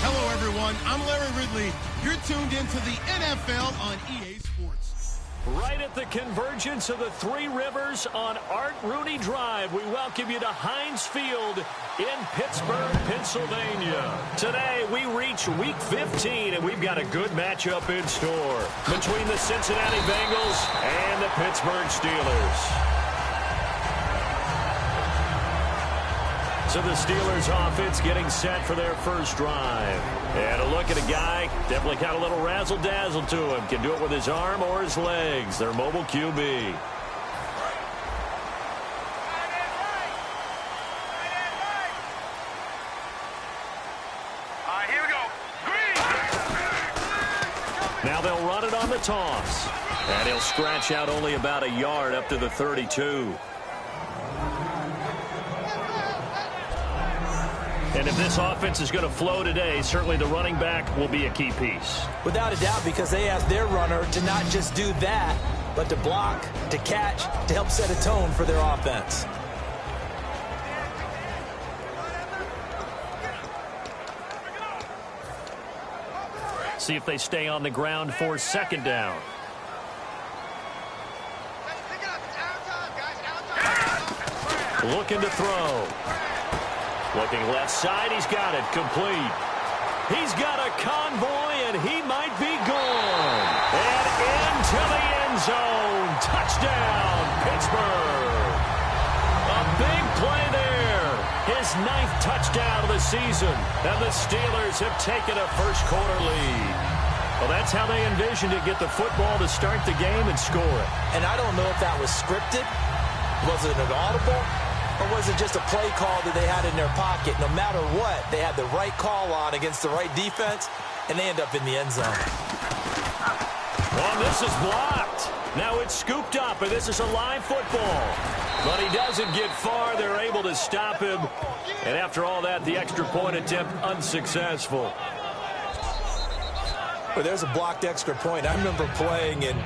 Hello, everyone. I'm Larry Ridley. You're tuned into the NFL on EA Sports. Right at the convergence of the Three Rivers on Art Rooney Drive, we welcome you to Heinz Field in Pittsburgh, Pennsylvania. Today, we reach Week 15, and we've got a good matchup in store between the Cincinnati Bengals and the Pittsburgh Steelers. So the Steelers offense getting set for their first drive. And a look at a guy, definitely got a little razzle-dazzle to him. Can do it with his arm or his legs. Their mobile QB. Here we go. Green. Now they'll run it on the toss. And he'll scratch out only about a yard up to the 32. And if this offense is going to flow today, certainly the running back will be a key piece. Without a doubt, because they ask their runner to not just do that, but to block, to catch, to help set a tone for their offense. See if they stay on the ground for second down. Looking to throw. Looking left side, he's got it, complete. He's got a convoy, and he might be gone. And into the end zone. Touchdown, Pittsburgh. A big play there. His 9th touchdown of the season. And the Steelers have taken a first-quarter lead. Well, that's how they envisioned it, get the football to start the game and score it. And I don't know if that was scripted. Was it an audible? Or was it just a play call that they had in their pocket? No matter what, they had the right call on against the right defense, and they end up in the end zone. Well, this is blocked. Now it's scooped up, and this is a live football. But he doesn't get far. They're able to stop him. And after all that, the extra point attempt unsuccessful. Well, there's a blocked extra point. I remember playing, and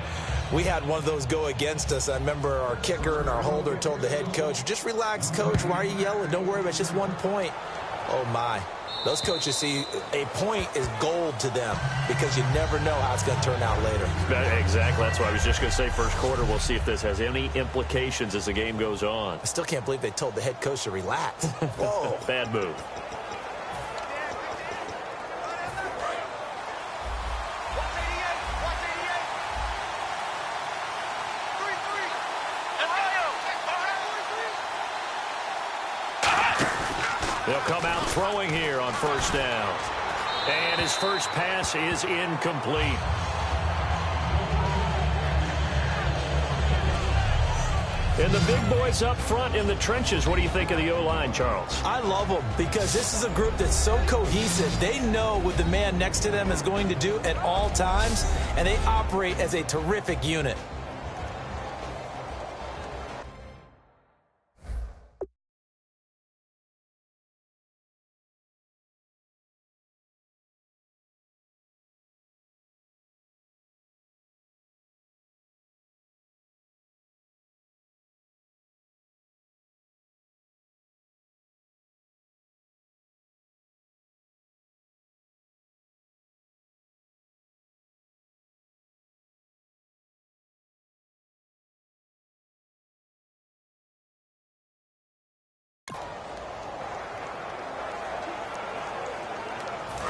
we had one of those go against us. I remember our kicker and our holder told the head coach, just relax, coach. Why are you yelling? Don't worry about it. It's just 1 point. Oh, my. Those coaches see a point is gold to them because you never know how it's going to turn out later. Exactly. That's what I was just going to say. First quarter, we'll see if this has any implications as the game goes on. I still can't believe they told the head coach to relax. Whoa. Bad move. They'll come out throwing here on first down. And his first pass is incomplete. And the big boys up front in the trenches. What do you think of the O-line, Charles? I love them because this is a group that's so cohesive. They know what the man next to them is going to do at all times, and they operate as a terrific unit.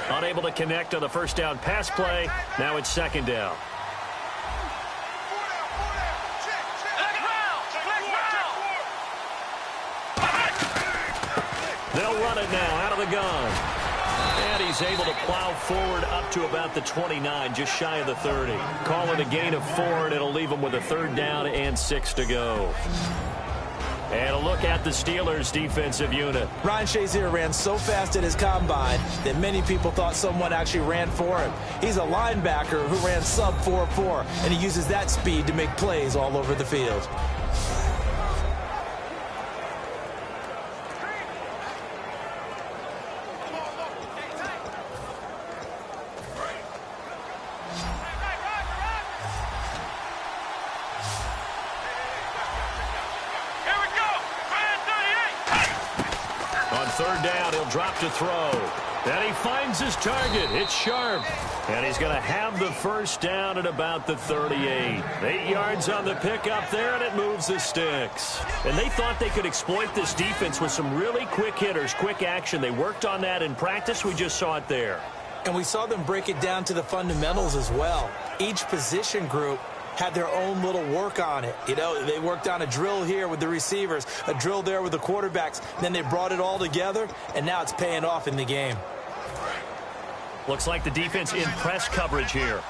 Unable to connect on the first down pass play. Now it's second down. They'll run it now out of the gun. And he's able to plow forward up to about the 29, just shy of the 30. Call it a gain of 4, and it'll leave him with a third down and 6 to go. And a look at the Steelers' defensive unit. Ryan Shazier ran so fast at his combine that many people thought someone actually ran for him. He's a linebacker who ran sub 4.4, and he uses that speed to make plays all over the field. third down. He'll drop to throw. And he finds his target. It's Sharp. And he's going to have the first down at about the 38. 8 yards on the pickup there, and it moves the sticks. And they thought they could exploit this defense with some really quick hitters, quick action. They worked on that in practice. We just saw it there. And we saw them break it down to the fundamentals as well. Each position group had their own little work on it. You know, they worked on a drill here with the receivers, a drill there with the quarterbacks. Then they brought it all together, and now it's paying off in the game. Looks like the defense in press coverage here.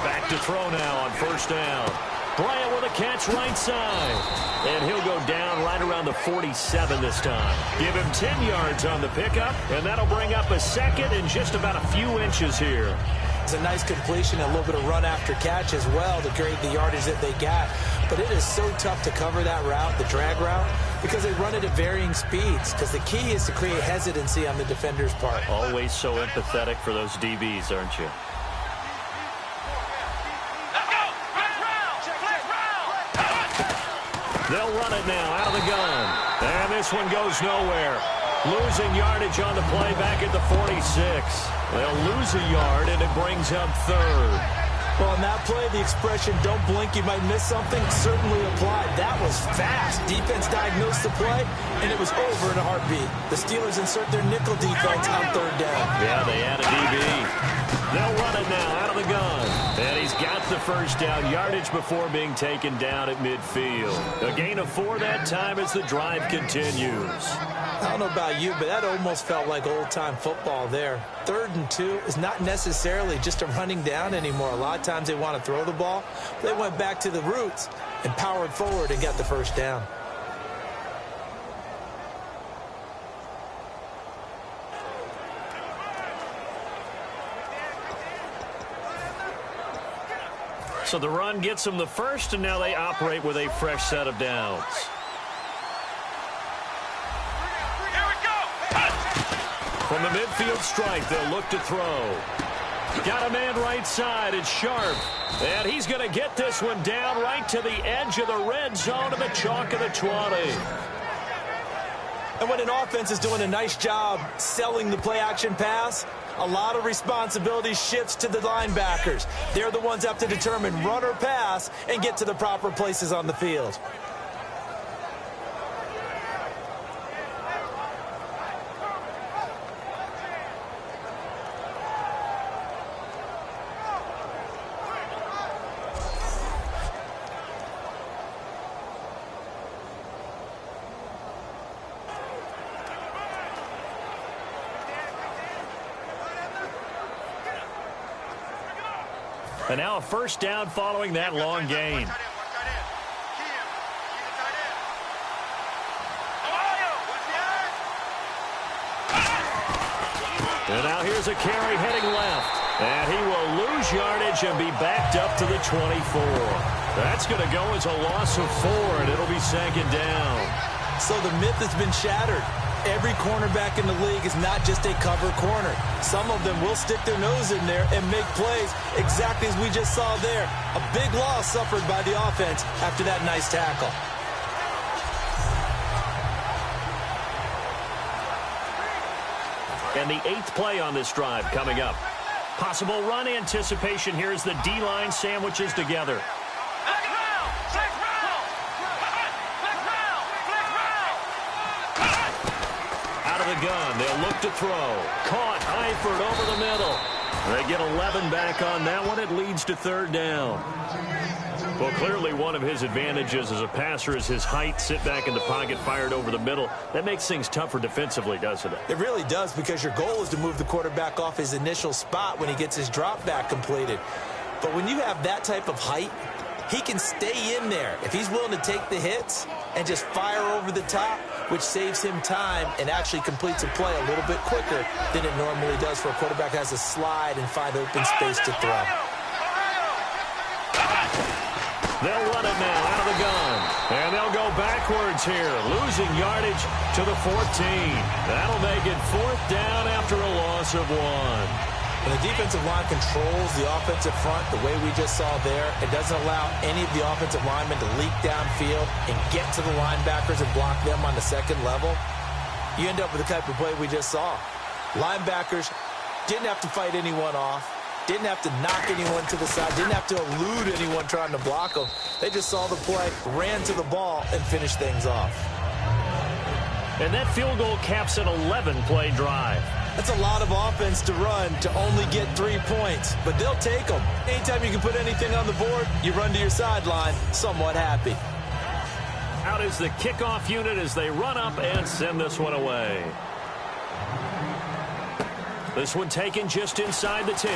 Back to throw now on first down. Bryant with a catch right side. And he'll go down right around the 47 this time. Give him 10 yards on the pickup, and that'll bring up a second and just about a few inches here. It's a nice completion, a little bit of run after catch as well to create the yardage that they got. But it is so tough to cover that route, the drag route, because they run it at varying speeds. Because the key is to create hesitancy on the defender's part. Always so empathetic for those DBs, aren't you? They'll run it now out of the gun. And this one goes nowhere. Losing yardage on the play back at the 46. They'll lose a yard, and it brings up third. Well, on that play, the expression, don't blink, you might miss something, certainly applied. That was fast. Defense diagnosed the play, and it was over in a heartbeat. The Steelers insert their nickel defense on third down. Yeah, they add a DB. They'll run it now out of the gun. And he's got the first down yardage before being taken down at midfield. A gain of 4 that time as the drive continues. I don't know about you, but that almost felt like old-time football there. 3rd and 2 is not necessarily just a running down anymore. A lot of times they want to throw the ball. They went back to the roots and powered forward and got the first down. So the run gets them the first, and now they operate with a fresh set of downs. From the midfield strike, they'll look to throw. Got a man right side. It's Sharp. And he's going to get this one down right to the edge of the red zone of the chalk of the 20. And when an offense is doing a nice job selling the play-action pass, a lot of responsibility shifts to the linebackers. They're the ones that have to determine run or pass and get to the proper places on the field. And now a first down following that long gain. And now here's a carry heading left. And he will lose yardage and be backed up to the 24. That's going to go as a loss of 4, and it'll be second down. So the myth has been shattered. Every cornerback in the league is not just a cover corner. Some of them will stick their nose in there and make plays exactly as we just saw there. A big loss suffered by the offense after that nice tackle. And the 8th play on this drive coming up. Possible run anticipation here as the D-line sandwiches together. Gun. They'll look to throw. Caught. Eifert over the middle. They get 11 back on that one. It leads to third down. Well, clearly one of his advantages as a passer is his height. Sit back in the pocket, fired over the middle. That makes things tougher defensively, doesn't it? It really does, because your goal is to move the quarterback off his initial spot when he gets his drop back completed. But when you have that type of height, he can stay in there if he's willing to take the hits and just fire over the top, which saves him time and actually completes a play a little bit quicker than it normally does for a quarterback who has to slide and find open space to throw. They'll run it now out of the gun. And they'll go backwards here, losing yardage to the 14. That'll make it 4th down after a loss of 1. When the defensive line controls the offensive front the way we just saw there, it doesn't allow any of the offensive linemen to leak downfield and get to the linebackers and block them on the second level. You end up with the type of play we just saw. Linebackers didn't have to fight anyone off, didn't have to knock anyone to the side, didn't have to elude anyone trying to block them. They just saw the play, ran to the ball, and finished things off. And that field goal caps an 11-play drive. That's a lot of offense to run to only get 3 points, but they'll take them. Anytime you can put anything on the board, you run to your sideline somewhat happy. Out is the kickoff unit as they run up and send this one away. This one taken just inside the 10.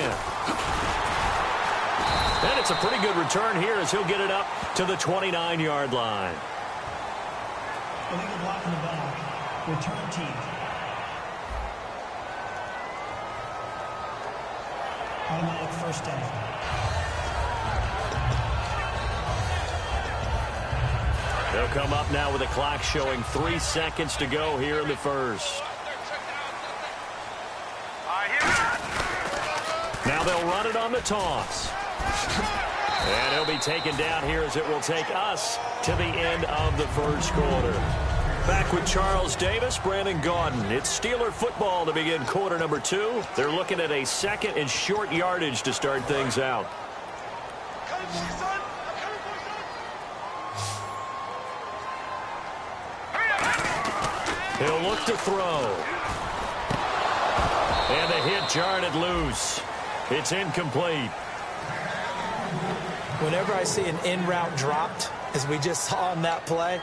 And it's a pretty good return here as he'll get it up to the 29-yard line. Illegal block in the back. Return team. Automatic first down. They'll come up now with a clock showing 3 seconds to go here in the first. Now they'll run it on the toss. And he'll be taken down here as it will take us to the end of the first quarter. Back with Charles Davis, Brandon Gaudin. It's Steeler football to begin quarter number 2. They're looking at a second and short yardage to start things out. He'll look to throw. And the hit jarred it loose. It's incomplete. Whenever I see an in route dropped, as we just saw on that play,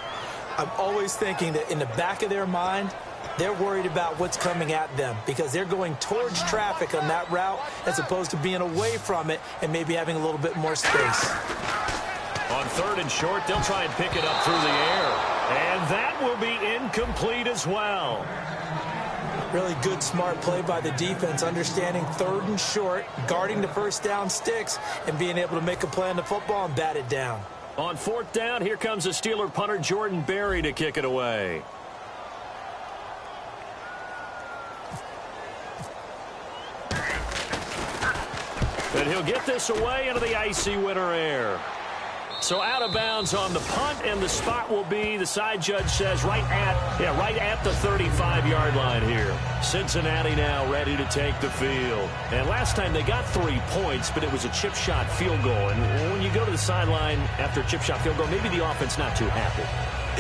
I'm always thinking that in the back of their mind, they're worried about what's coming at them because they're going towards traffic on that route as opposed to being away from it and maybe having a little bit more space. On third and short, they'll try and pick it up through the air. And that will be incomplete as well. Really good, smart play by the defense, understanding third and short, guarding the first down sticks, and being able to make a play on the football and bat it down. On fourth down, here comes the Steeler punter Jordan Berry to kick it away. And he'll get this away into the icy winter air. So out of bounds on the punt, and the spot will be, the side judge says, right at the 35-yard line here. Cincinnati now ready to take the field. And last time they got 3 points, but it was a chip shot field goal. And when you go to the sideline after a chip shot field goal, maybe the offense not too happy.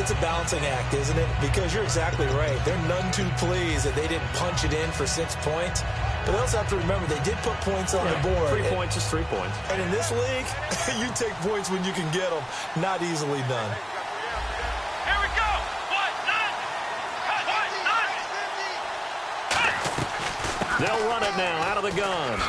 It's a balancing act, isn't it? Because you're exactly right. They're none too pleased that they didn't punch it in for 6 points. But they also have to remember they did put points on the board. 3 points is 3 points. And in this league, you take points when you can get them. Not easily done. Here we go. They'll run it now out of the gun.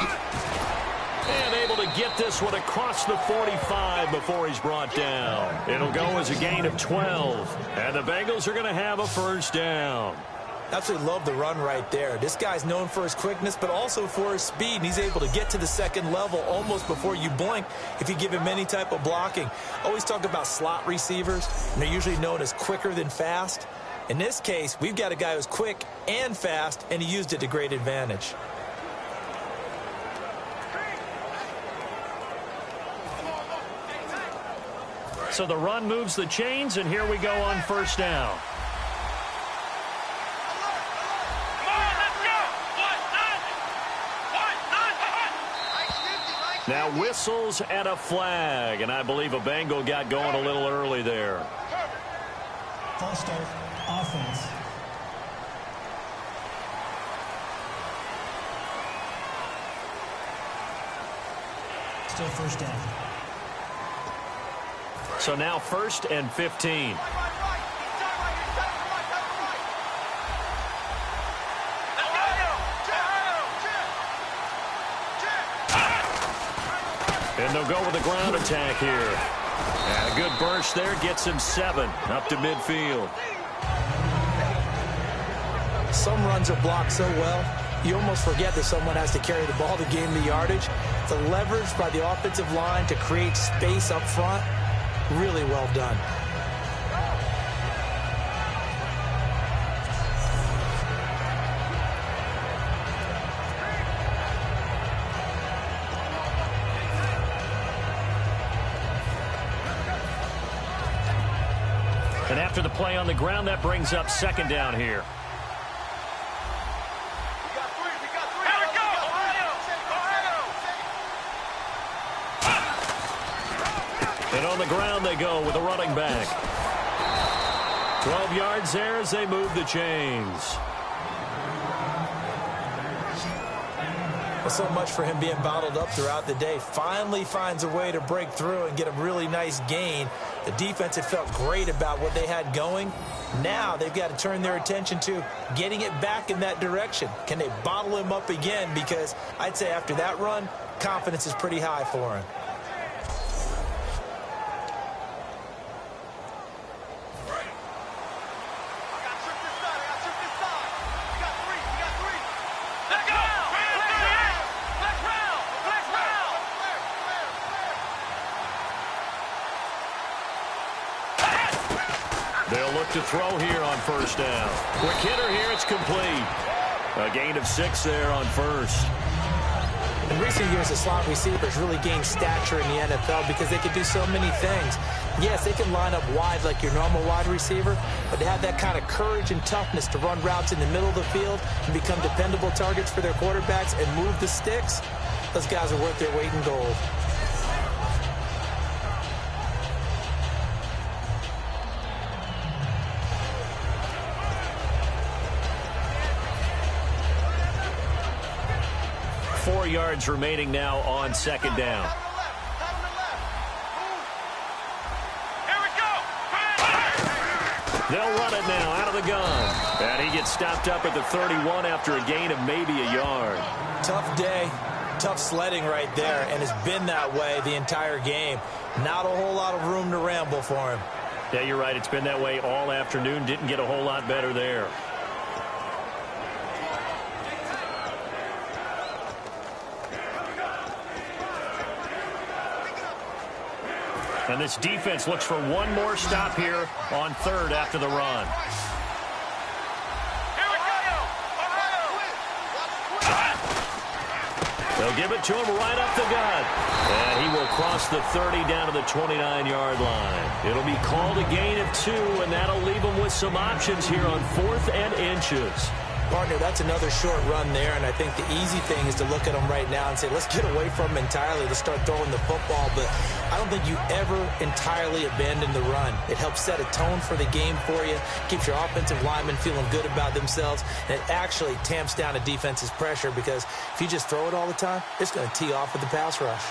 And able to get this one across the 45 before he's brought down. It'll go as a gain of 12. And the Bengals are going to have a first down. Absolutely love the run right there. This guy's known for his quickness, but also for his speed. And he's able to get to the second level almost before you blink if you give him any type of blocking. Always talk about slot receivers, and they're usually known as quicker than fast. In this case, we've got a guy who's quick and fast, and he used it to great advantage. So the run moves the chains, and here we go on first down. Now whistles and a flag, and I believe a Bengal got going a little early there. False start, offense. Still first down. So now 1st and 15. And they'll go with a ground attack here. And a good burst there gets him 7 up to midfield. Some runs are blocked so well, you almost forget that someone has to carry the ball to gain the yardage. The leverage by the offensive line to create space up front, really well done. And after the play on the ground, that brings up second down here. And on the ground they go with a running back. 12 yards there as they move the chains. Well, so much for him being bottled up throughout the day. Finally finds a way to break through and get a really nice gain. The defense had felt great about what they had going. Now they've got to turn their attention to getting it back in that direction. Can they bottle him up again? Because I'd say after that run, confidence is pretty high for him. They'll look to throw here on first down. Quick hitter here, it's complete. A gain of 6 there on first. In recent years, the slot receivers really gained stature in the NFL because they can do so many things. Yes, they can line up wide like your normal wide receiver, but they have that kind of courage and toughness to run routes in the middle of the field and become dependable targets for their quarterbacks and move the sticks. Those guys are worth their weight in gold. Yards remaining now on second down. Here we go. They'll run it now out of the gun. And he gets stopped up at the 31 after a gain of maybe a yard. Tough day, tough sledding right there, and it's been that way the entire game. Not a whole lot of room to ramble for him. Yeah, you're right. It's been that way all afternoon. Didn't get a whole lot better there. And this defense looks for one more stop here on third after the run. Here we go. They'll give it to him right up the gut. And he will cross the 30 down to the 29-yard line. It'll be called a gain of 2, and that'll leave him with some options here on 4th and inches. Partner, that's another short run there, and I think the easy thing is to look at him right now and say, let's get away from him entirely. Let's start throwing the football, but I don't think you ever entirely abandon the run. It helps set a tone for the game for you, keeps your offensive linemen feeling good about themselves, and it actually tamps down a defense's pressure because if you just throw it all the time, it's going to tee off with the pass rush.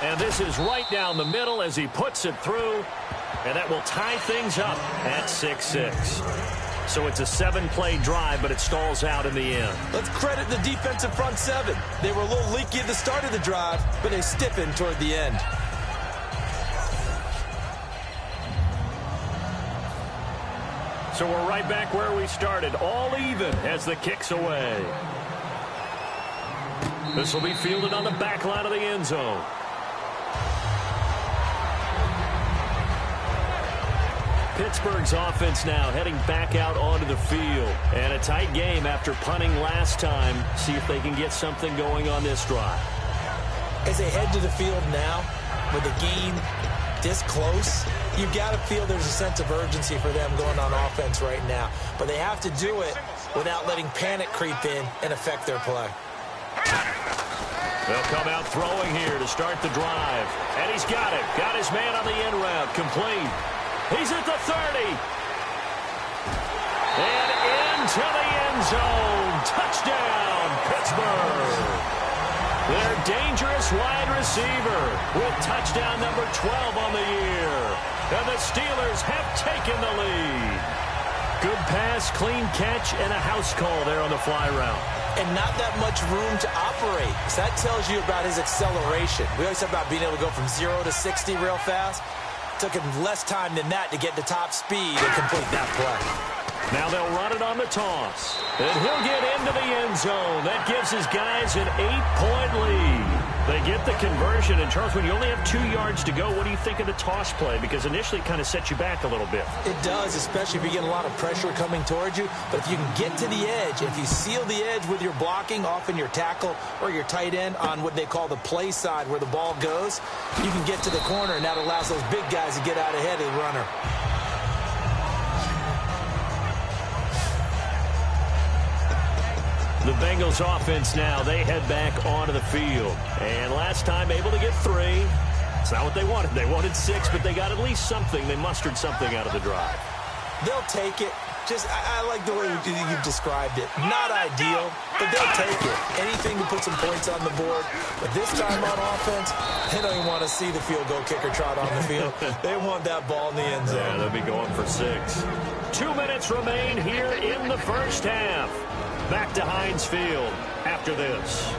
And this is right down the middle as he puts it through. And that will tie things up at 6-6. So it's a 7-play drive, but it stalls out in the end. Let's credit the defensive front 7. They were a little leaky at the start of the drive, but they stiffened toward the end. So we're right back where we started, all even as the kick's away. This will be fielded on the back line of the end zone. Pittsburgh's offense now heading back out onto the field. And a tight game after punting last time. See if they can get something going on this drive. As they head to the field now, with the game this close, you've got to feel there's a sense of urgency for them going on offense right now. But they have to do it without letting panic creep in and affect their play. They'll come out throwing here to start the drive. And he's got it. Got his man on the end route. Complete. He's at the 30. And into the end zone. Touchdown, Pittsburgh. Their dangerous wide receiver with touchdown number 12 on the year. And the Steelers have taken the lead. Good pass, clean catch, and a house call there on the fly route. And not that much room to operate. So that tells you about his acceleration. We always talk about being able to go from 0 to 60 real fast. Took him less time than that to get to top speed and complete that play. Now they'll run it on the toss. And he'll get into the end zone. That gives his guys an 8-point lead. They get the conversion. And, Charles, when you only have 2 yards to go, what do you think of the toss play? Because initially it kind of sets you back a little bit. It does, especially if you get a lot of pressure coming towards you. But if you can get to the edge, if you seal the edge with your blocking, often your tackle or your tight end on what they call the play side where the ball goes, you can get to the corner, and that allows those big guys to get out ahead of the runner. The Bengals offense now, they head back onto the field. And last time able to get 3. It's not what they wanted. They wanted 6, but they got at least something. They mustered something out of the drive. They'll take it. I like the way you've described it. Not ideal, but they'll take it. Anything to put some points on the board. But this time on offense, they don't even want to see the field goal kicker trot on the field. They want that ball in the end zone. Yeah, they'll be going for 6. 2 minutes remain here in the first half. Back to Heinz Field after this.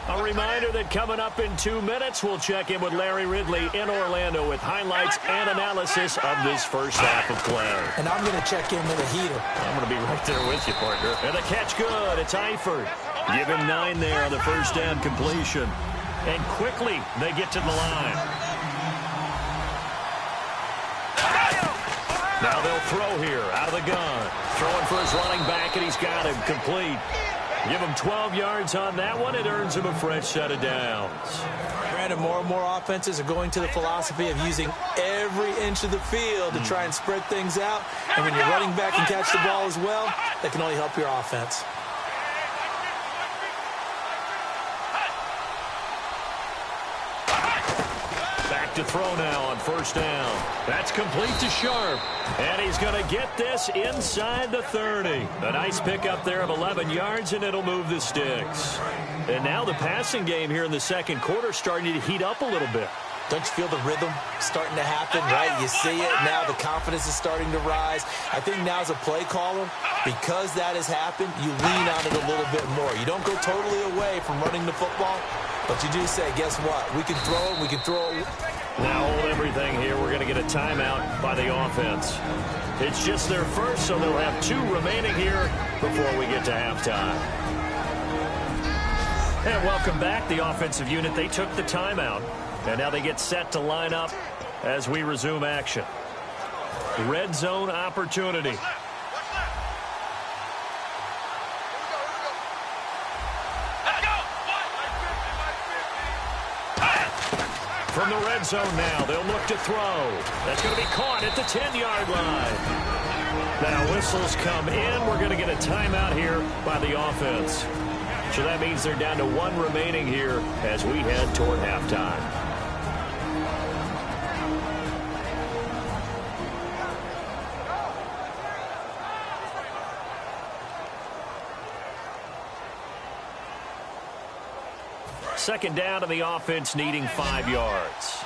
A reminder that coming up in 2 minutes, we'll check in with Larry Ridley in Orlando with highlights and analysis of this first half of play. And I'm going to check in with a heater. I'm going to be right there with you, partner. And the catch good. It's Eifert. Give him 9 there on the first down completion. And quickly, they get to the line. Now they'll throw here out of the gun. Throwing for his running back, and he's got him complete. Give him 12 yards on that one. It earns him a fresh set of downs. Granted, more and more offenses are going to the philosophy of using every inch of the field to try and spread things out. And when you're running back and catch the ball as well, that can only help your offense. To throw now on first down. That's complete to Sharp. And he's going to get this inside the 30. A nice pickup there of 11 yards, and it'll move the sticks. And now the passing game here in the second quarter starting to heat up a little bit. Don't you feel the rhythm starting to happen, right? You see it now. The confidence is starting to rise. I think now as a play caller, because that has happened, you lean on it a little bit more. You don't go totally away from running the football, but you do say, guess what? We can throw it. We can throw it. Now hold everything here. We're going to get a timeout by the offense. It's just their first, so they'll have 2 remaining here before we get to halftime. And welcome back. The offensive unit, they took the timeout. And now they get set to line up as we resume action. Red zone opportunity. From the red zone now, they'll look to throw. That's going to be caught at the 10-yard line. Now whistles come in. We're going to get a timeout here by the offense. So that means they're down to 1 remaining here as we head toward halftime. Second down to the offense, needing 5 yards.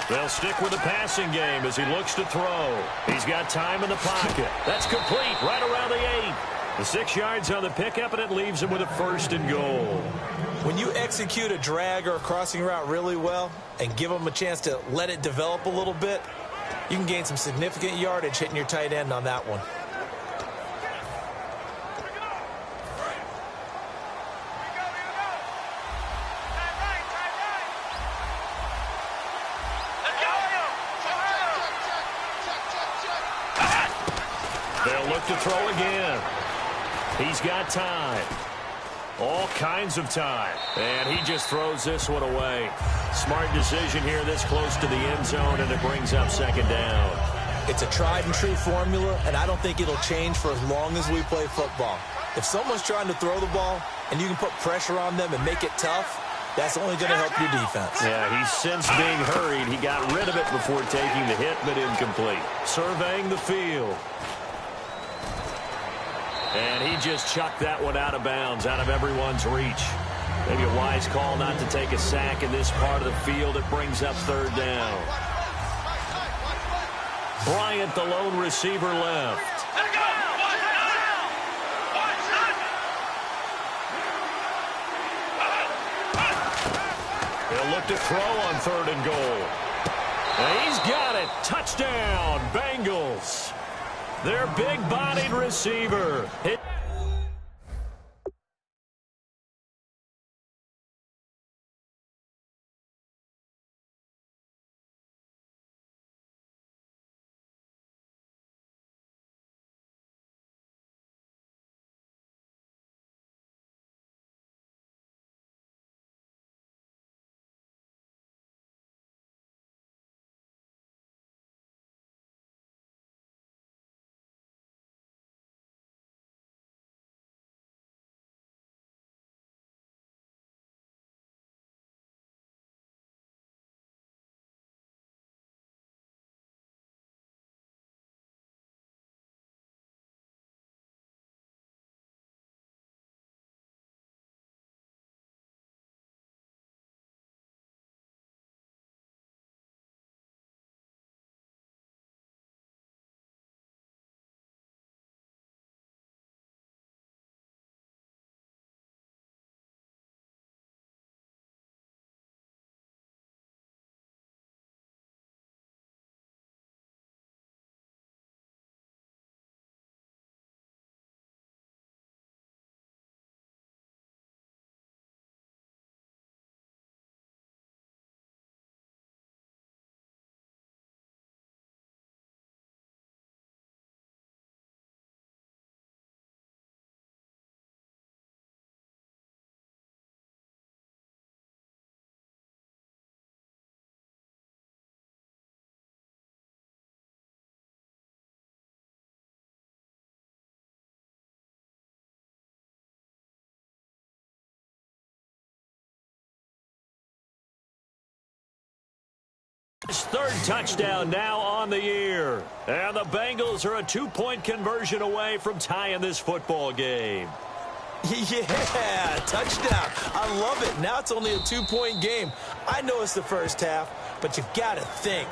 They'll stick with the passing game as he looks to throw. He's got time in the pocket. That's complete right around the 8. The 6 yards on the pickup, and it leaves him with a 1st and goal. When you execute a drag or a crossing route really well and give them a chance to let it develop a little bit, you can gain some significant yardage hitting your tight end on that one. They'll look to throw again. He's got time. All kinds of time. And he just throws this one away. Smart decision here this close to the end zone, and it brings up second down. It's a tried and true formula, and I don't think it'll change for as long as we play football. If someone's trying to throw the ball and you can put pressure on them and make it tough, that's only going to help your defense. Yeah, he's since being hurried. He got rid of it before taking the hit, but incomplete. Surveying the field. And he just chucked that one out of bounds, out of everyone's reach. Maybe a wise call not to take a sack in this part of the field. It brings up third down. Bryant, the lone receiver, left. Let go. He'll look to throw on 3rd and goal. And he's got it. Touchdown, Bengals. Their big-bodied receiver. His 3rd touchdown now on the year. And the Bengals are a 2-point conversion away from tying this football game. Yeah, touchdown. I love it. Now it's only a 2-point game. I know it's the first half, but you got to think.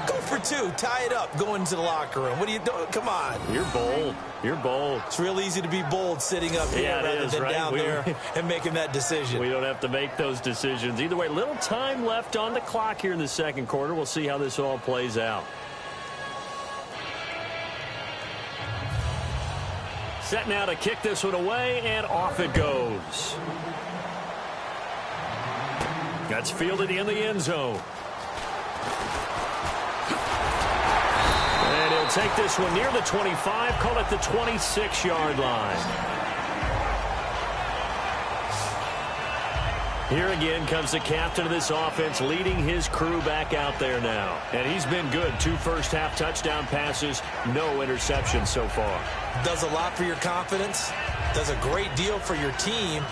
Go for 2. Tie it up. Go into the locker room. What are you doing? Come on. You're bold. You're bold. It's real easy to be bold sitting up here rather than right? down there and making that decision. We don't have to make those decisions. Either way, little time left on the clock here in the 2nd quarter. We'll see how this all plays out. Set now to kick this one away, and off it goes. That's fielded in the end zone. And he'll take this one near the 25, call it the 26-yard line. Here again comes the captain of this offense, leading his crew back out there now. And he's been good. 2 first-half touchdown passes, no interceptions so far. Does a lot for your confidence, does a great deal for your team,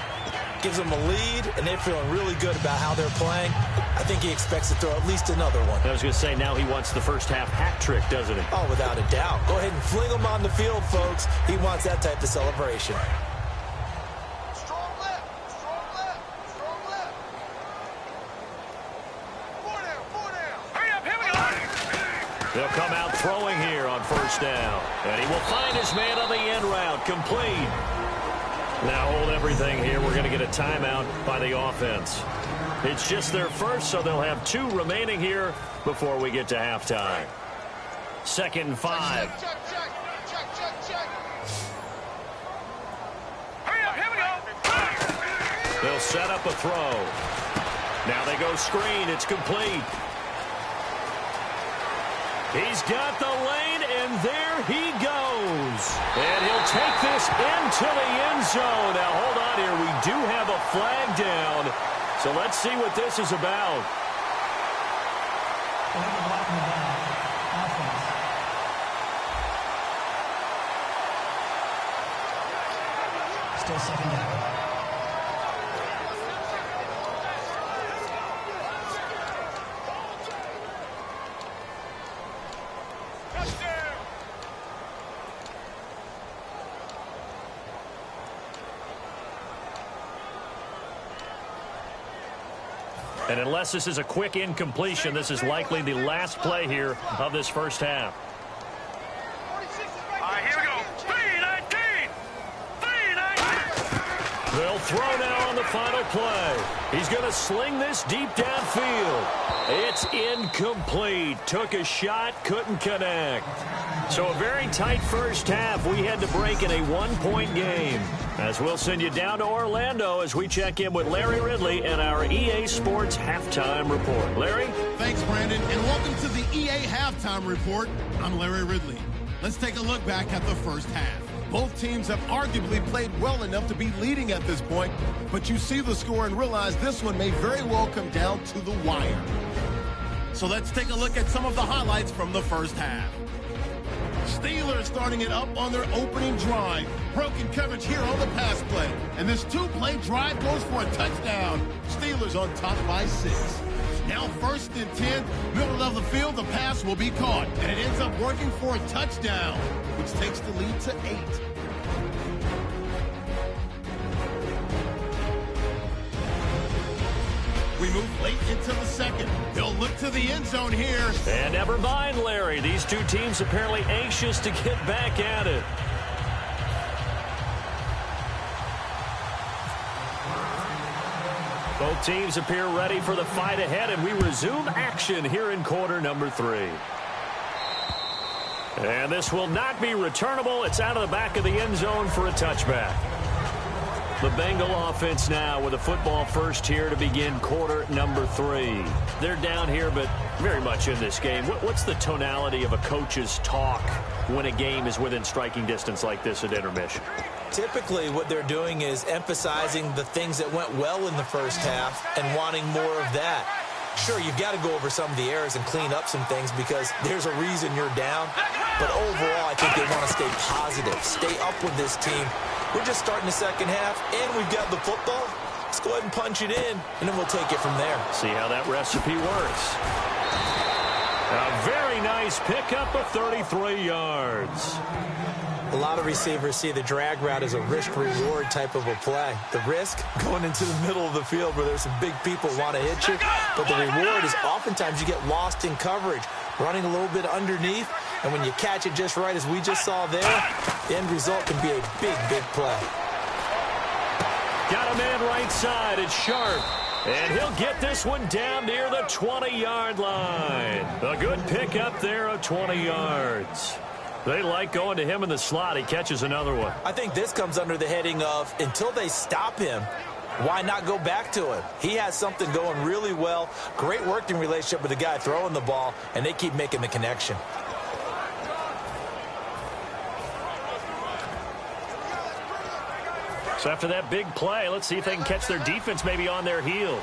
gives them a lead, and they're feeling really good about how they're playing. I think he expects to throw at least another one. I was going to say, now he wants the first-half hat trick, doesn't he? Oh, without a doubt. Go ahead and fling him on the field, folks. He wants that type of celebration. They'll come out throwing here on 1st down. And he will find his man on the end route. Complete. Now hold everything here. We're going to get a timeout by the offense. It's just their first, so they'll have 2 remaining here before we get to halftime. 2nd and 5. Check. Hurry up, here we go. They'll set up a throw. Now they go screen. It's complete. He's got the lane, and there he goes. And he'll take this into the end zone. Now, hold on here. We do have a flag down. So let's see what this is about. Still 2nd down. And unless this is a quick incompletion, this is likely the last play here of this first half. All right, here we go. 3-19. 3-19. They'll throw now on the final play. He's going to sling this deep downfield. It's incomplete. Took a shot, couldn't connect. So a very tight first half. We had to break in a one-point game. As we'll send you down to Orlando as we check in with Larry Ridley and our EA Sports Halftime Report. Larry? Thanks, Brandon, and welcome to the EA Halftime Report. I'm Larry Ridley. Let's take a look back at the first half. Both teams have arguably played well enough to be leading at this point, but you see the score and realize this one may very well come down to the wire. So let's take a look at some of the highlights from the first half. Steelers starting it up on their opening drive. Broken coverage here on the pass play. And this two-play drive goes for a touchdown. Steelers on top by 6. Now 1st and 10, middle of the field, the pass will be caught. And it ends up working for a touchdown, which takes the lead to 8. We move late into the second. They'll look to the end zone here. And never mind, Larry. These two teams apparently anxious to get back at it. Both teams appear ready for the fight ahead, and we resume action here in quarter number 3. And this will not be returnable. It's out of the back of the end zone for a touchback. The Bengal offense now with a football first here to begin quarter number 3. They're down here, but very much in this game. What's the tonality of a coach's talk when a game is within striking distance like this at intermission? Typically, what they're doing is emphasizing the things that went well in the first half and wanting more of that. Sure, you've got to go over some of the errors and clean up some things because there's a reason you're down. But overall, I think they want to stay positive, stay up with this team. We're just starting the second half, and we've got the football. Let's go ahead and punch it in, and then we'll take it from there. See how that recipe works. A very nice pickup of 33 yards. A lot of receivers see the drag route as a risk-reward type of a play. The risk, going into the middle of the field where there's some big people want to hit you. But the reward is oftentimes you get lost in coverage, running a little bit underneath. And when you catch it just right, as we just saw there, the end result can be a big, big play. Got a man right side. It's Sharp. And he'll get this one down near the 20-yard line. A good pickup there of 20 yards. They like going to him in the slot. He catches another one. I think this comes under the heading of until they stop him, why not go back to him? He has something going really well. Great working relationship with the guy throwing the ball, and they keep making the connection. So after that big play, let's see if they can catch their defense maybe on their heels.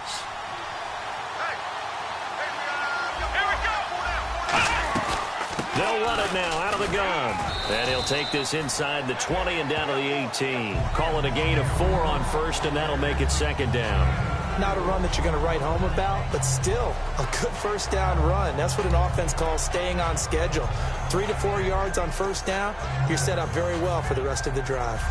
They'll run it now out of the gun. And he'll take this inside the 20 and down to the 18. Call it a gain of 4 on first, and that'll make it second down. Not a run that you're going to write home about, but still a good first down run. That's what an offense calls staying on schedule. 3 to 4 yards on first down, you're set up very well for the rest of the drive.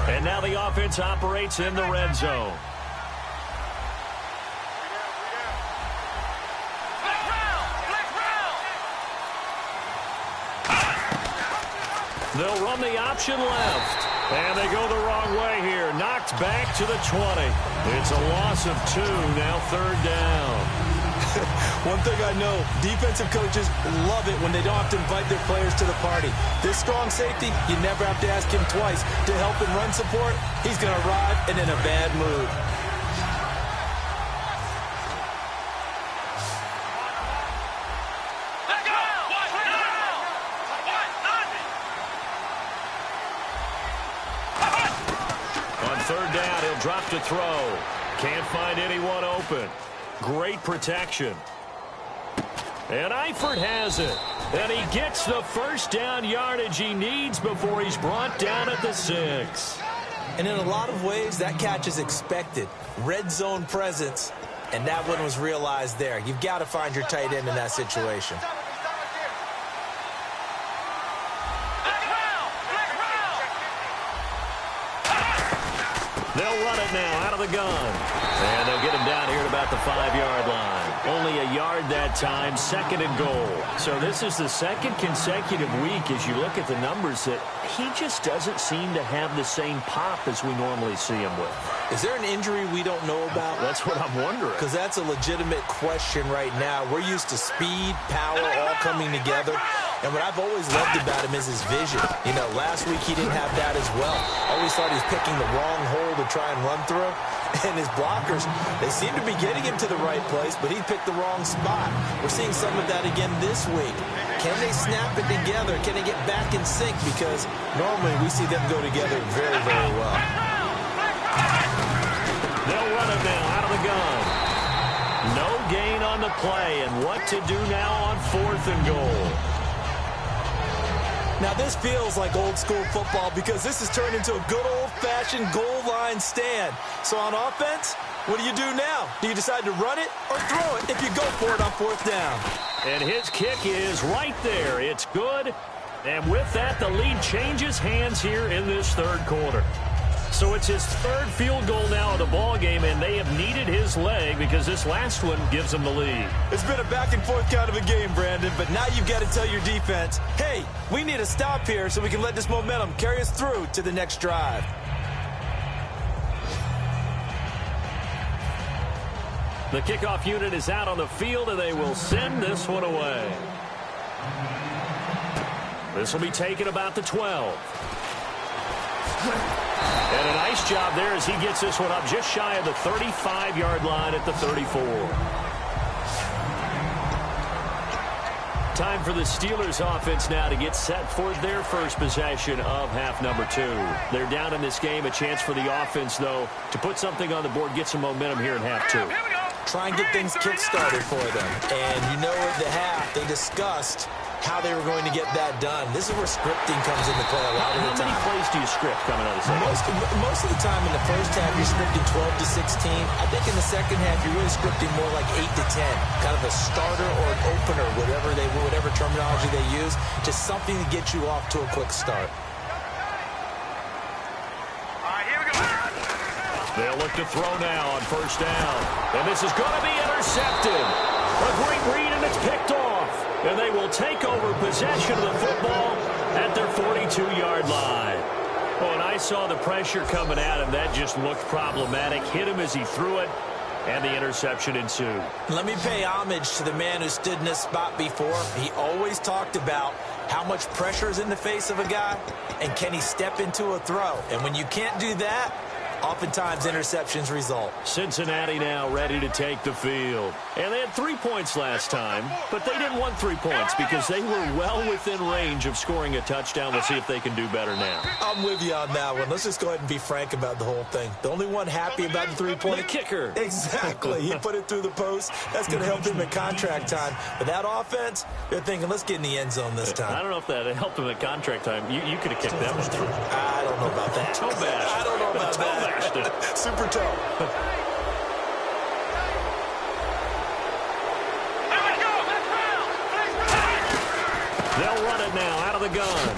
And now the offense operates in the red zone. They'll run the option left. And they go the wrong way here. Knocked back to the 20. It's a loss of 2, now third down. One thing I know, defensive coaches love it when they don't have to invite their players to the party. This strong safety, you never have to ask him twice to help in run support. He's going to arrive and in a bad mood. On third down, he'll drop to throw. Can't find anyone open. Great protection. And Eifert has it. And he gets the first down yardage he needs before he's brought down at the 6. And in a lot of ways, that catch is expected. Red zone presence, and that one was realized there. You've got to find your tight end in that situation. the gun. And they'll get him down here at about the 5-yard line. Only a yard that time, 2nd and goal. So this is the 2nd consecutive week as you look at the numbers that he just doesn't seem to have the same pop as we normally see him with. Is there an injury we don't know about? That's what I'm wondering. Because that's a legitimate question right now. We're used to speed, power, all coming together. And what I've always loved about him is his vision. You know, last week he didn't have that as well. Always thought he was picking the wrong hole to try and run through. And his blockers, they seem to be getting him to the right place, but he picked the wrong spot. We're seeing some of that again this week. Can they snap it together? Can they get back in sync? Because normally we see them go together very, very well. They'll run it now out of the gun. No gain on the play, and what to do now on 4th and goal. Now, this feels like old-school football because this has turned into a good old-fashioned goal line stand. So on offense, what do you do now? Do you decide to run it or throw it if you go for it on 4th down? And his kick is right there. It's good. And with that, the lead changes hands here in this 3rd quarter. So it's his 3rd field goal now of the ball game, and they have needed his leg because this last one gives them the lead. It's been a back-and-forth kind of a game, Brandon, but now you've got to tell your defense, hey, we need a stop here so we can let this momentum carry us through to the next drive. The kickoff unit is out on the field, and they will send this one away. This will be taken about the 12. And a nice job there as he gets this one up just shy of the 35-yard line at the 34. Time for the Steelers offense now to get set for their first possession of half number 2. They're down in this game. A chance for the offense, though, to put something on the board, get some momentum here in half 2. Try and get things kick-started for them. And you know at the half, they discussed how they were going to get that done. This is where scripting comes into play a lot of the time. How many plays do you script coming out of the second? Most of the time in the first half, you're scripting 12 to 16. I think in the second half, you're really scripting more like 8 to 10. Kind of a starter or an opener, whatever terminology they use. Just something to get you off to a quick start. They'll look to throw now on 1st down. And this is going to be intercepted. A great read, and it's picked off. And they will take over possession of the football at their 42-yard line. Oh, and I saw the pressure coming at him. That just looked problematic. Hit him as he threw it, and the interception ensued. Let me pay homage to the man who stood in this spot before. He always talked about how much pressure is in the face of a guy, and can he step into a throw. And when you can't do that, oftentimes interceptions result. Cincinnati now ready to take the field. And they had 3 points last time, but they didn't want 3 points because they were well within range of scoring a touchdown. We'll see if they can do better now. I'm with you on that one. Let's just go ahead and be frank about the whole thing. The only one happy about the 3-point... The kicker. Exactly. He put it through the post. That's going to help him at contract time. But that offense, they're thinking, let's get in the end zone this time. I don't know if that helped him at contract time. You could have kicked that one through. I don't know about that. Toe bash. I don't know about that. Super toe. They'll run it now out of the gun.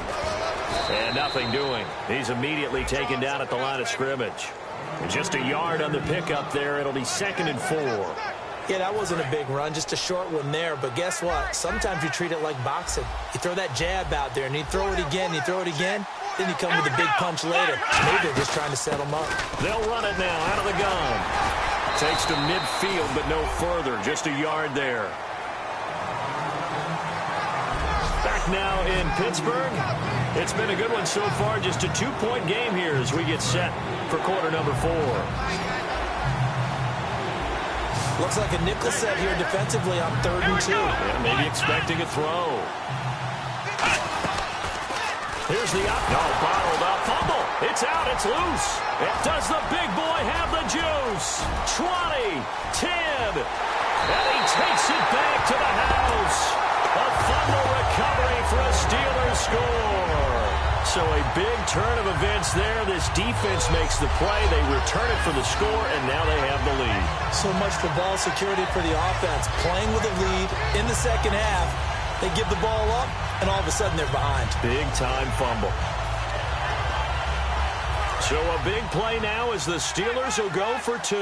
And nothing doing. He's immediately taken down at the line of scrimmage. And just a yard on the pickup there. It'll be 2nd and 4. Yeah, that wasn't a big run, just a short one there. But guess what? Sometimes you treat it like boxing. You throw that jab out there, and you throw it again, then you come with a big punch later. Maybe they're just trying to set them up. They'll run it now out of the gun. Takes to midfield, but no further. Just a yard there. Back now in Pittsburgh. It's been a good one so far. Just a 2-point game here as we get set for quarter number 4. Looks like a nickel set here defensively on 3rd and 2. Yeah, maybe expecting a throw. Here's the up. No, bottled up. Fumble. It's out. It's loose. And does the big boy have the juice? 20, 10. And he takes it back to the house. A fumble recovery for a Steelers score. So a big turn of events there. This defense makes the play. They return it for the score, and now they have the lead. So much for ball security for the offense. Playing with a lead in the second half. They give the ball up, and all of a sudden they're behind. Big-time fumble. So a big play now as the Steelers will go for 2.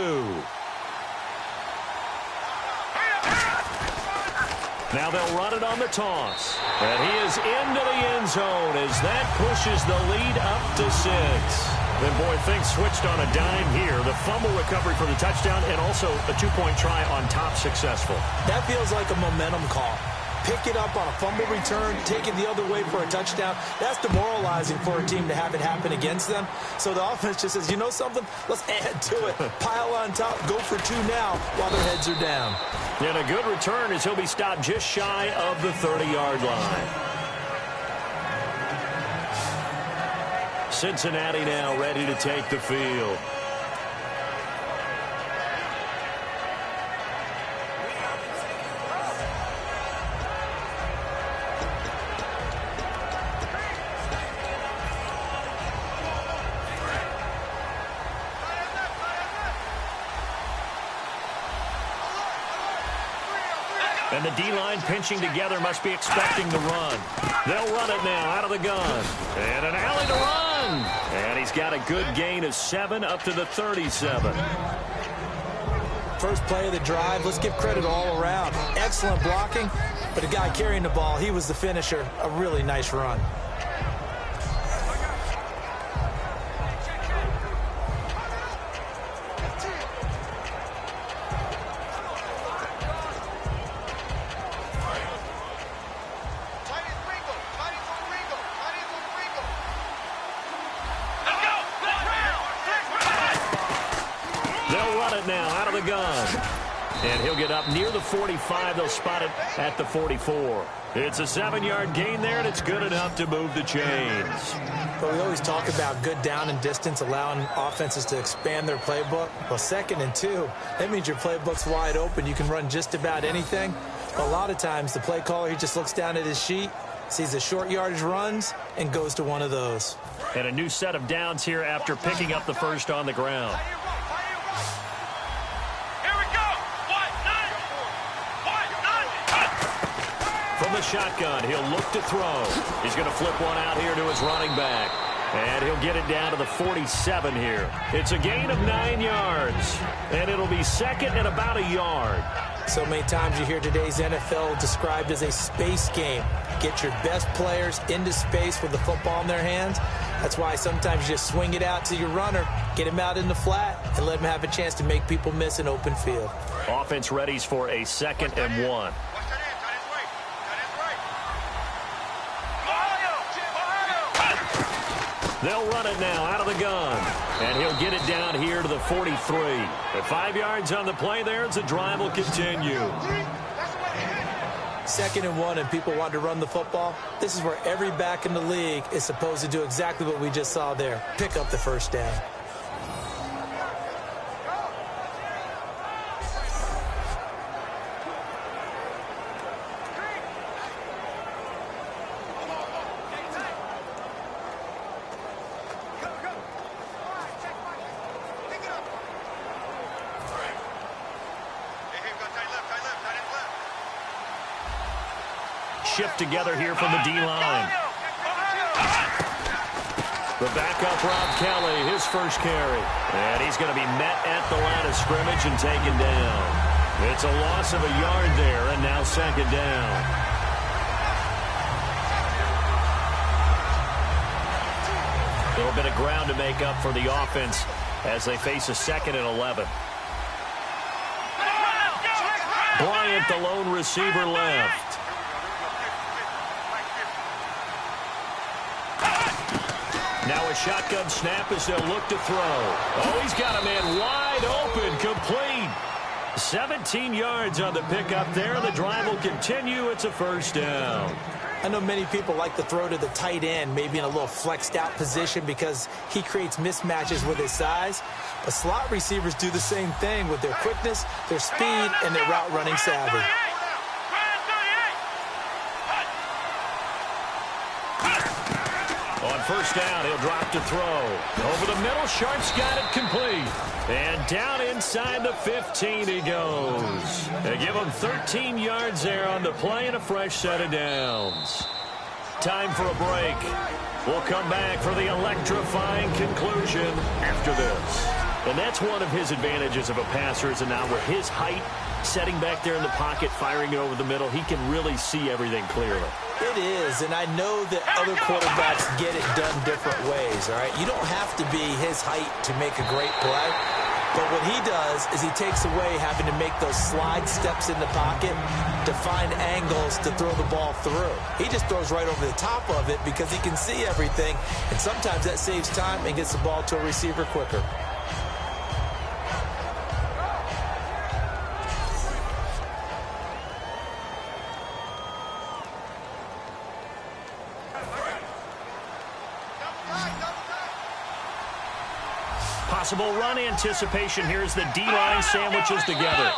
Now they'll run it on the toss. And he is into the end zone as that pushes the lead up to 6. Then, boy, things switched on a dime here. The fumble recovery for the touchdown and also a 2-point try on top successful. That feels like a momentum call. Pick it up on a fumble return, take it the other way for a touchdown. That's demoralizing for a team to have it happen against them. So the offense just says, you know something? Let's add to it. Pile on top, go for 2 now while their heads are down. And a good return as he'll be stopped just shy of the 30-yard line. Cincinnati now ready to take the field. And the D-line pinching together must be expecting the run. They'll run it now out of the gun. And an alley to run. And he's got a good gain of 7 up to the 37. First play of the drive, let's give credit all around. Excellent blocking, but the guy carrying the ball, he was the finisher. A really nice run. And he'll get up near the 45. They'll spot it at the 44. It's a 7-yard gain there, and it's good enough to move the chains. But we always talk about good down and distance, allowing offenses to expand their playbook. Well, 2nd and 2, that means your playbook's wide open. You can run just about anything. But a lot of times, the play caller, he just looks down at his sheet, sees the short yardage runs, and goes to one of those. And a new set of downs here after picking up the first on the ground. From the shotgun, he'll look to throw. He's going to flip one out here to his running back. And he'll get it down to the 47 here. It's a gain of 9 yards. And it'll be 2nd and about a yard. So many times you hear today's NFL described as a space game. Get your best players into space with the football in their hands. That's why sometimes you just swing it out to your runner, get him out in the flat, and let him have a chance to make people miss an open field. Offense readies for a 2nd and 1. They'll run it now out of the gun. And he'll get it down here to the 43. At 5 yards on the play there, the drive will continue. 2nd and 1, and people want to run the football. This is where every back in the league is supposed to do exactly what we just saw there. Pick up the first down. Shift together here from the D-line. The backup, Rob Kelly, his first carry. And he's going to be met at the line of scrimmage and taken down. It's a loss of a yard there, and now 2nd down. A little bit of ground to make up for the offense as they face a 2nd and 11. Bryant, the lone receiver, left. Now a shotgun snap as they'll look to throw. Oh, he's got a man wide open, complete. 17 yards on the pickup there. The drive will continue. It's a first down. I know many people like to throw to the tight end, maybe in a little flexed out position because he creates mismatches with his size. But slot receivers do the same thing with their quickness, their speed, and their route running savvy. On first down, he'll drop to throw. Over the middle, Sharp's got it complete. And down inside the 15 he goes. They give him 13 yards there on the play and a fresh set of downs. Time for a break. We'll come back for the electrifying conclusion after this. And that's one of his advantages of a passer, is now with his height, setting back there in the pocket, firing it over the middle, he can really see everything clearly. It is, and I know that other quarterbacks get it done different ways, all right? You don't have to be his height to make a great play, but what he does is he takes away having to make those slide steps in the pocket to find angles to throw the ball through. He just throws right over the top of it because he can see everything, and sometimes that saves time and gets the ball to a receiver quicker. Possible run anticipation here as the D-line sandwiches together.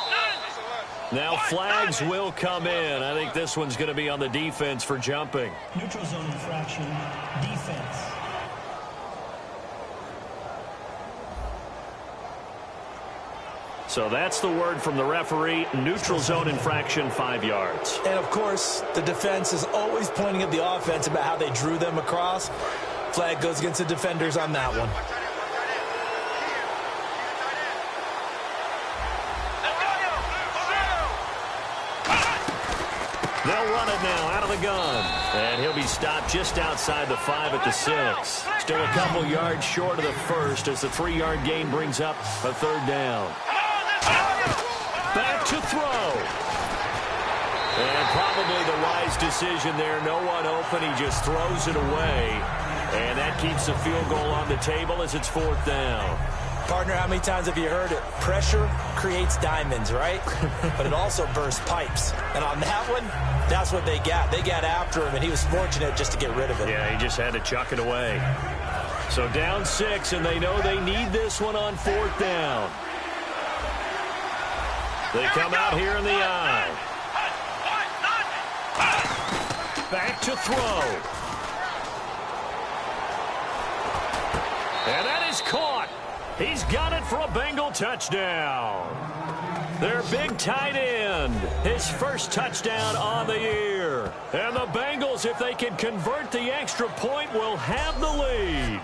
Now flags will come in. I think this one's going to be on the defense for jumping. Neutral zone infraction, defense. So that's the word from the referee. Neutral zone infraction, 5 yards. And, of course, the defense is always pointing at the offense about how they drew them across. Flag goes against the defenders on that one. They'll run it now out of the gun. And he'll be stopped just outside the 5 at the 6. Still a couple yards short of the first as the 3-yard gain brings up a 3rd down. Back to throw. And probably the wise decision there. No one open. He just throws it away. And that keeps the field goal on the table as it's 4th down. Partner, how many times have you heard it? Pressure creates diamonds, right? But it also bursts pipes. And on that one, that's what they got. They got after him, and he was fortunate just to get rid of it. Yeah, he just had to chuck it away. So down 6, and they know they need this one on 4th down. They come out here in the eye. Back to throw. And that is caught. He's got it for a Bengal touchdown. Their big tight end, his first touchdown on the year. And the Bengals, if they can convert the extra point, will have the lead.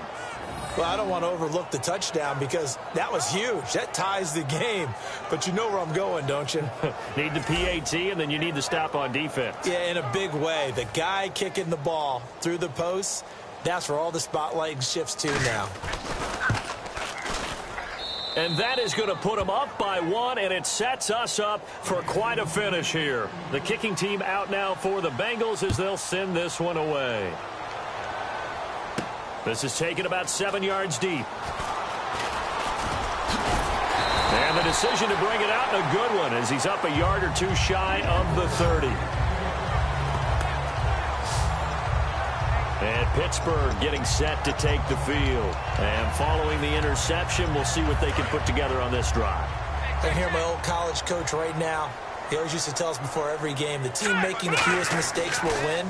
Well, I don't want to overlook the touchdown because that was huge. That ties the game. But you know where I'm going, don't you? Need the PAT, and then you need the stop on defense. Yeah, in a big way. The guy kicking the ball through the posts, that's where all the spotlight shifts to now. And that is going to put them up by 1, and it sets us up for quite a finish here. The kicking team out now for the Bengals as they'll send this one away. This is taken about 7 yards deep. And the decision to bring it out, a good one, as he's up a yard or 2 shy of the 30. And Pittsburgh getting set to take the field. And following the interception, we'll see what they can put together on this drive. I hear my old college coach right now. He always used to tell us before every game, the team making the fewest mistakes will win.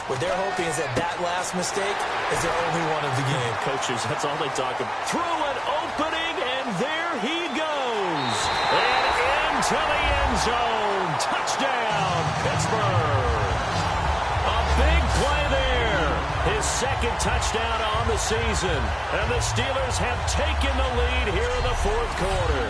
What they're hoping is that that last mistake is their only one of the game. Coaches, that's all they talk about. Through an opening, and there he goes. And into the end zone. Touchdown, Pittsburgh. A big play there. His 2nd touchdown on the season. And the Steelers have taken the lead here in the 4th quarter.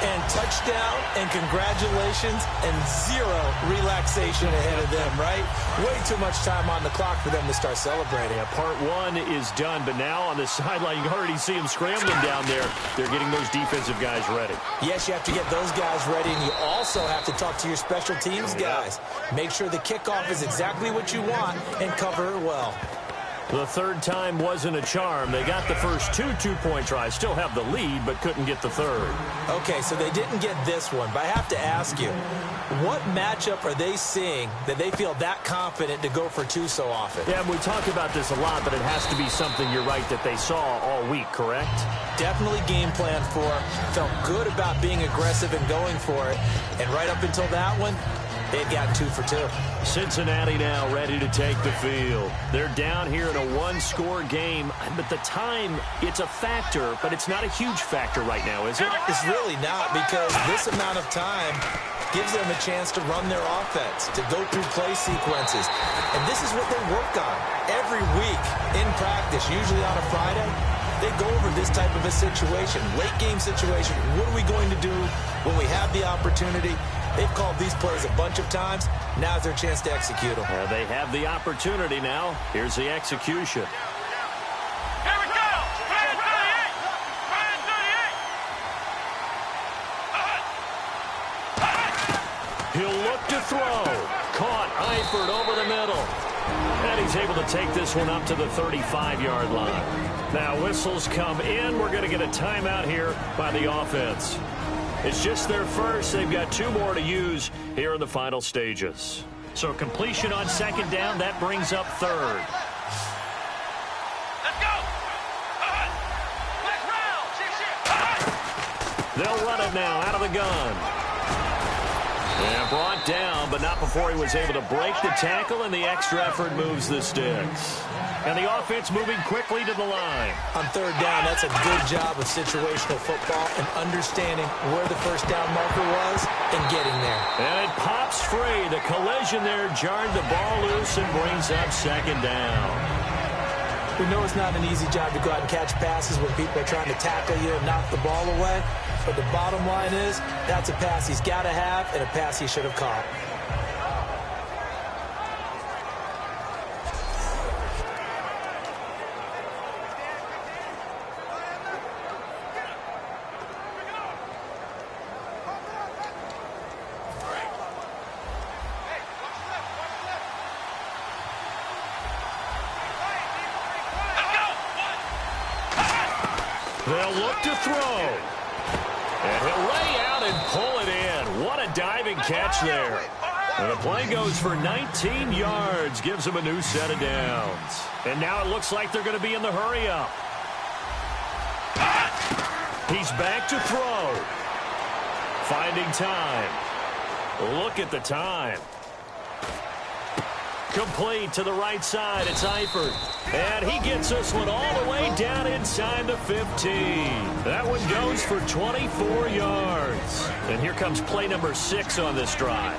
And touchdown and congratulations and 0 relaxation ahead of them, right? Way too much time on the clock for them to start celebrating. Yeah, part 1 is done, but now on the sideline, you can already see them scrambling down there. They're getting those defensive guys ready. Yes, you have to get those guys ready, and you also have to talk to your special teams guys. Make sure the kickoff is exactly what you want and cover it well. The 3rd time wasn't a charm. They got the first 2 two-point tries. Still have the lead, but couldn't get the 3rd. Okay, so they didn't get this one, but I have to ask you, what matchup are they seeing that they feel that confident to go for 2 so often? Yeah, we talk about this a lot, but it has to be something, you're right, that they saw all week, correct? Definitely game plan for. Felt good about being aggressive and going for it. And right up until that one, they had gotten 2 for 2. Cincinnati now ready to take the field. They're down here in a 1-score game, but the time, it's a factor, but it's not a huge factor right now, is it? It's really not, because this amount of time, gives them a chance to run their offense, to go through play sequences. And this is what they work on every week in practice, usually on a Friday. They go over this type of a situation, late game situation. What are we going to do when we have the opportunity? They've called these plays a bunch of times. Now's their chance to execute them. They have the opportunity now. Here's the execution. Here we go. Plan 38. Plan 38. He'll look to throw. Caught. Eifert over the middle. And he's able to take this one up to the 35-yard line. Now whistles come in. We're going to get a timeout here by the offense. It's just their first. They've got 2 more to use here in the final stages. So completion on second down. That brings up third. Let's go. Quick round. They'll run it now out of the gun. And brought down, but not before he was able to break the tackle, and the extra effort moves the sticks. And the offense moving quickly to the line. On third down, that's a good job of situational football and understanding where the first down marker was and getting there. And it pops free. The collision there jarred the ball loose and brings up second down. We know it's not an easy job to go out and catch passes when people are trying to tackle you and knock the ball away. But the bottom line is, that's a pass he's got to have and a pass he should have caught. They'll look to throw. And he'll lay out and pull it in. What a diving catch there. And the play goes for 19 yards. Gives him a new set of downs. And now it looks like they're going to be in the hurry-up. He's back to throw. Finding time. Look at the time. Complete to the right side. It's Eifert. And he gets this one all the way down inside the 15. That one goes for 24 yards. And here comes play number 6 on this drive.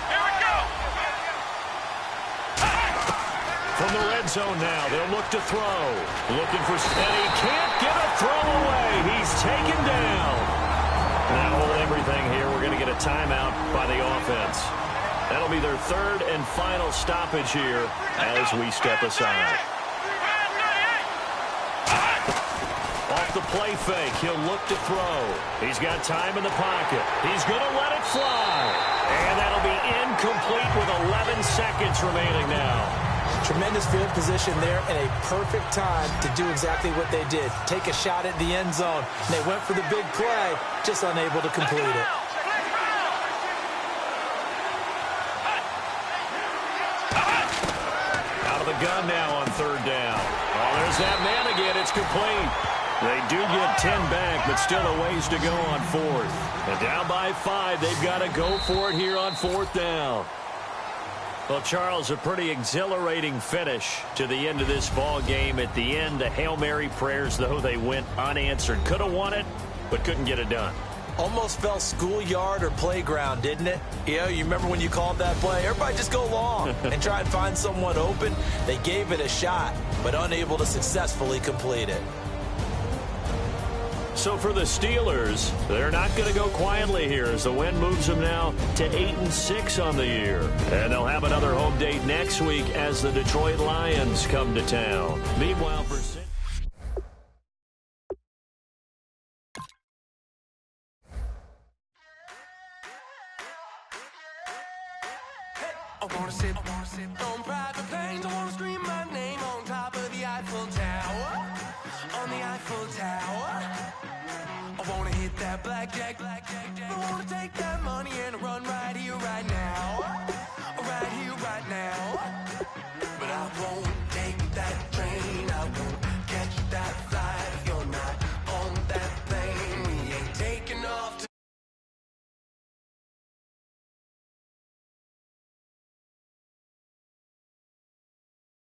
Here we go. From the red zone now, they'll look to throw. Looking for, and he can't get a throw away. He's taken down. Now hold everything here. We're going to get a timeout by the offense. That'll be their third and final stoppage here as we step aside. Off the play fake, he'll look to throw. He's got time in the pocket. He's going to let it fly. And that'll be incomplete with 11 seconds remaining now. Tremendous field position there and a perfect time to do exactly what they did. Take a shot at the end zone. They went for the big play, just unable to complete it. Out of the gun now on third down. Oh, there's that man again. It's complete. They do get 10 back, but still a ways to go on fourth. And down by 5, they've got to go for it here on fourth down. Well, Charles, a pretty exhilarating finish to the end of this ball game. At the end, the Hail Mary prayers, though, they went unanswered. Could have won it, but couldn't get it done. Almost felt schoolyard or playground, didn't it? You remember when you called that play? Everybody just go long and try and find someone open. They gave it a shot, but unable to successfully complete it. So for the Steelers, they're not going to go quietly here as the win moves them now to 8-6 on the year. And they'll have another home date next week as the Detroit Lions come to town. Meanwhile, for I wanna sit on private planes. I wanna scream my name on top of the Eiffel Tower. On the Eiffel Tower. I wanna hit that blackjack. I wanna take that money and run right here, right now. Right here, right now. But I won't.